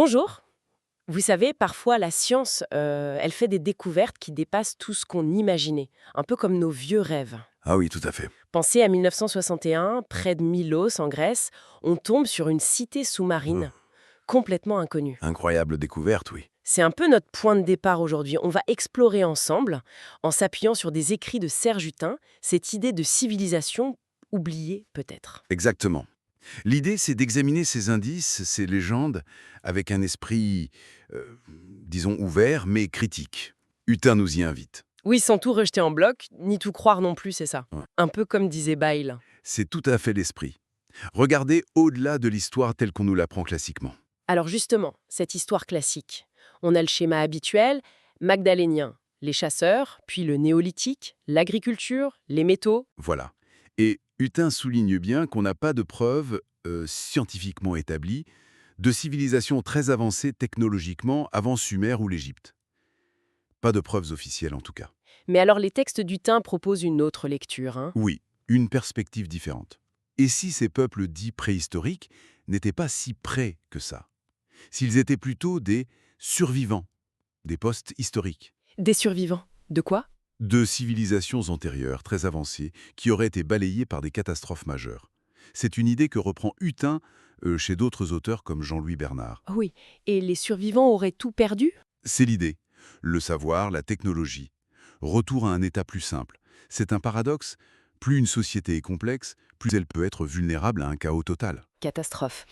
Bonjour. Vous savez, parfois la science, elle fait des découvertes qui dépassent tout ce qu'on imaginait, un peu comme nos vieux rêves. Ah oui, tout à fait. Pensez à 1961, près de Milos, en Grèce, on tombe sur une cité Oh, sous-marine, complètement inconnue. incroyable découverte, oui. C'est un peu notre point de départ aujourd'hui. On va explorer ensemble, en s'appuyant sur des écrits de Serge Hutin, cette idée de civilisation oubliée peut-être. Exactement. L'idée, c'est d'examiner ces indices, ces légendes, avec un esprit, disons, ouvert, mais critique. Hutin nous y invite. Oui, sans tout rejeter en bloc, ni tout croire non plus, c'est ça. Ouais. Un peu comme disait Bayle. C'est tout à fait l'esprit. Regardez au-delà de l'histoire telle qu'on nous l'apprend classiquement. Alors justement, cette histoire classique, on a le schéma habituel, magdalénien, les chasseurs, puis le néolithique, l'agriculture, les métaux. Voilà. Et Hutin souligne bien qu'on n'a pas de preuves scientifiquement établies de civilisation très avancée technologiquement avant Sumer ou l'Égypte. Pas de preuves officielles en tout cas. Mais alors les textes d'Hutin proposent une autre lecture, hein. Oui, une perspective différente. Et si ces peuples dits préhistoriques n'étaient pas si près que ça? S'ils étaient plutôt des survivants, des post-historiques, Des survivants. De quoi? de civilisations antérieures très avancées qui auraient été balayées par des catastrophes majeures. C'est une idée que reprend Hutin chez d'autres auteurs comme Jean-Louis Bernard. Ah oui, et les survivants auraient tout perdu? C'est l'idée. Le savoir, la technologie. Retour à un état plus simple. C'est un paradoxe. Plus une société est complexe, plus elle peut être vulnérable à un chaos total. Catastrophe.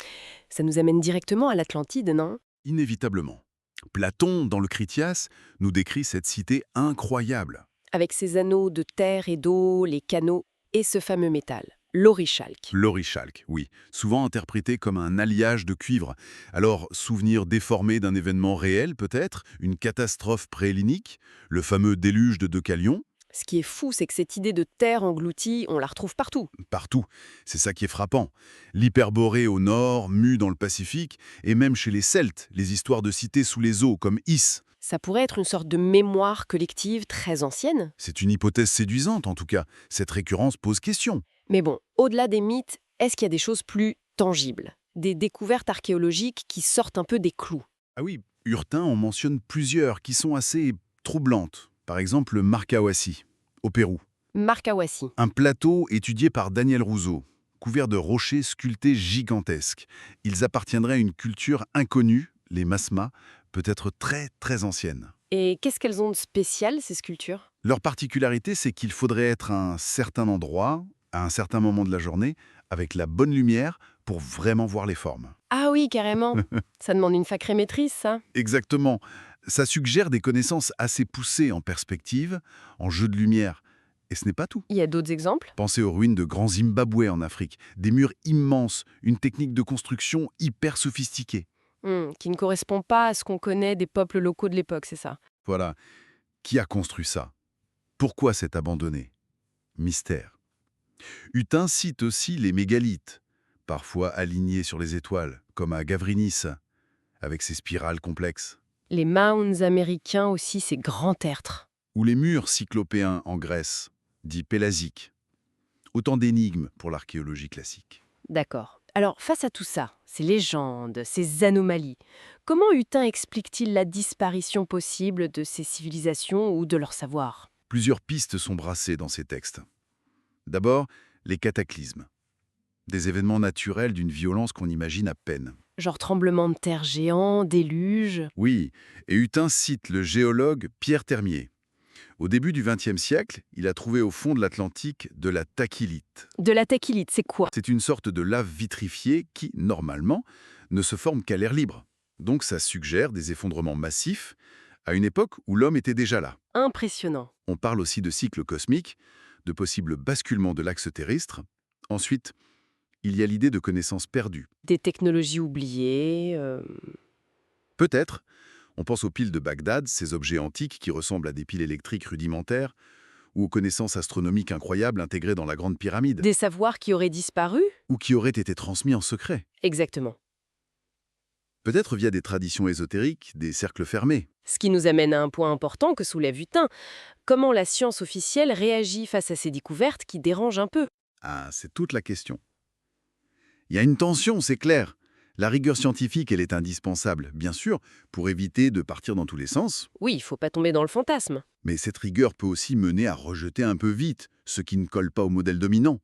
Ça nous amène directement à l'Atlantide, non? Inévitablement. Platon, dans le Critias, nous décrit cette cité incroyable. Avec ses anneaux de terre et d'eau, les canaux et ce fameux métal, l'orichalque. L'orichalque, oui, souvent interprété comme un alliage de cuivre. Alors, souvenir déformé d'un événement réel peut-être, une catastrophe préhélénique, le fameux déluge de Deucalion, Ce qui est fou, c'est que cette idée de terre engloutie, on la retrouve partout. partout. C'est ça qui est frappant. L'Hyperborée au nord, Mu dans le Pacifique, et même chez les Celtes, les histoires de cités sous les eaux comme Is. Ça pourrait être une sorte de mémoire collective très ancienne. C'est une hypothèse séduisante en tout cas. Cette récurrence pose question. Mais bon, au-delà des mythes, est-ce qu'il y a des choses plus tangibles? Des découvertes archéologiques qui sortent un peu des clous? Ah oui, Urtin en mentionne plusieurs qui sont assez troublantes. Par exemple, le Marcahuasi, au Pérou. Marcawassi. Un plateau étudié par Daniel Rousseau, couvert de rochers sculptés gigantesques. Ils appartiendraient à une culture inconnue, les Masma, peut-être très très ancienne. Et qu'est-ce qu'elles ont de spécial, ces sculptures? Leur particularité, c'est qu'il faudrait être à un certain endroit, à un certain moment de la journée, avec la bonne lumière pour vraiment voir les formes. Ah oui, carrément. Ça demande une sacrée maîtrise, ça. Exactement. Ça suggère des connaissances assez poussées en perspective, en jeu de lumière. Et ce n'est pas tout. Il y a d'autres exemples? Pensez aux ruines de Grand Zimbabwe en Afrique. Des murs immenses, une technique de construction hyper sophistiquée. Qui ne correspond pas à ce qu'on connaît des peuples locaux de l'époque, c'est ça? Voilà. Qui a construit ça? Pourquoi c'est abandonné? Mystère. Hutin cite aussi les mégalithes, parfois alignés sur les étoiles, comme à Gavrinis, avec ses spirales complexes. Les mounds américains aussi, ces grands tertres. Ou les murs cyclopéens en Grèce, dits pélasiques. Autant d'énigmes pour l'archéologie classique. D'accord. Alors, face à tout ça, ces légendes, ces anomalies, comment Hutin explique-t-il la disparition possible de ces civilisations ou de leur savoir? Plusieurs pistes sont brassées dans ces textes. D'abord, les cataclysmes. Des événements naturels d'une violence qu'on imagine à peine. Genre tremblement de terre géant, déluge. Oui, et Hutin cite le géologue Pierre Termier. Au début du XXe siècle, il a trouvé au fond de l'Atlantique de la tachylite. De la tachylite, c'est quoi? C'est une sorte de lave vitrifiée qui, normalement, ne se forme qu'à l'air libre. Donc ça suggère des effondrements massifs à une époque où l'homme était déjà là. Impressionnant. On parle aussi de cycles cosmiques, de possibles basculements de l'axe terrestre. Ensuite, il y a l'idée de connaissances perdues. Des technologies oubliées. Peut-être, on pense aux piles de Bagdad, ces objets antiques qui ressemblent à des piles électriques rudimentaires, ou aux connaissances astronomiques incroyables intégrées dans la Grande Pyramide, Des savoirs qui auraient disparu? ou qui auraient été transmis en secret. Exactement. Peut-être via des traditions ésotériques, des cercles fermés. Ce qui nous amène à un point important que soulève Hutin. Comment la science officielle réagit face à ces découvertes qui dérangent un peu? Ah, c'est toute la question. Il y a une tension, c'est clair. La rigueur scientifique, elle est indispensable, bien sûr, pour éviter de partir dans tous les sens, Oui, il faut pas tomber dans le fantasme. mais cette rigueur peut aussi mener à rejeter un peu vite ce qui ne colle pas au modèle dominant.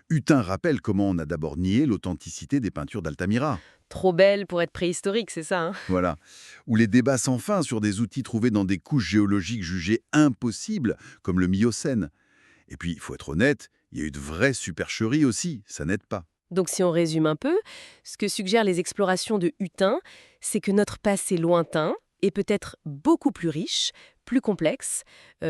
Hutin rappelle comment on a d'abord nié l'authenticité des peintures d'Altamira. Trop belle pour être préhistorique, c'est ça, hein? Voilà. Ou les débats sans fin sur des outils trouvés dans des couches géologiques jugées impossibles, comme le Miocène. Et puis, il faut être honnête, il y a eu de vraies supercheries aussi, ça n'aide pas. Donc si on résume un peu, ce que suggèrent les explorations de Hutin, c'est que notre passé lointain est peut-être beaucoup plus riche, plus complexe,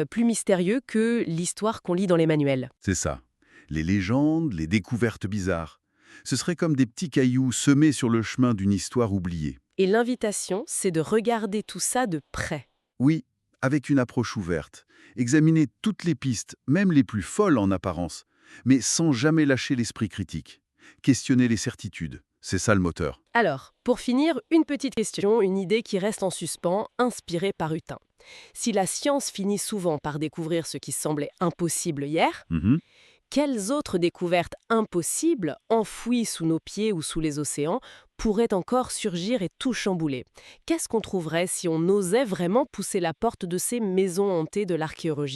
plus mystérieux que l'histoire qu'on lit dans les manuels. C'est ça. Les légendes, les découvertes bizarres. Ce serait comme des petits cailloux semés sur le chemin d'une histoire oubliée. Et l'invitation, c'est de regarder tout ça de près. Oui, avec une approche ouverte. Examiner toutes les pistes, même les plus folles en apparence, mais sans jamais lâcher l'esprit critique. Questionner les certitudes, c'est ça le moteur. Alors, pour finir, une petite question, une idée qui reste en suspens, inspirée par Hutin. Si la science finit souvent par découvrir ce qui semblait impossible hier, Mhm. quelles autres découvertes impossibles, enfouies sous nos pieds ou sous les océans, pourraient encore surgir et tout chambouler? Qu'est-ce qu'on trouverait si on osait vraiment pousser la porte de ces maisons hantées de l'archéologie?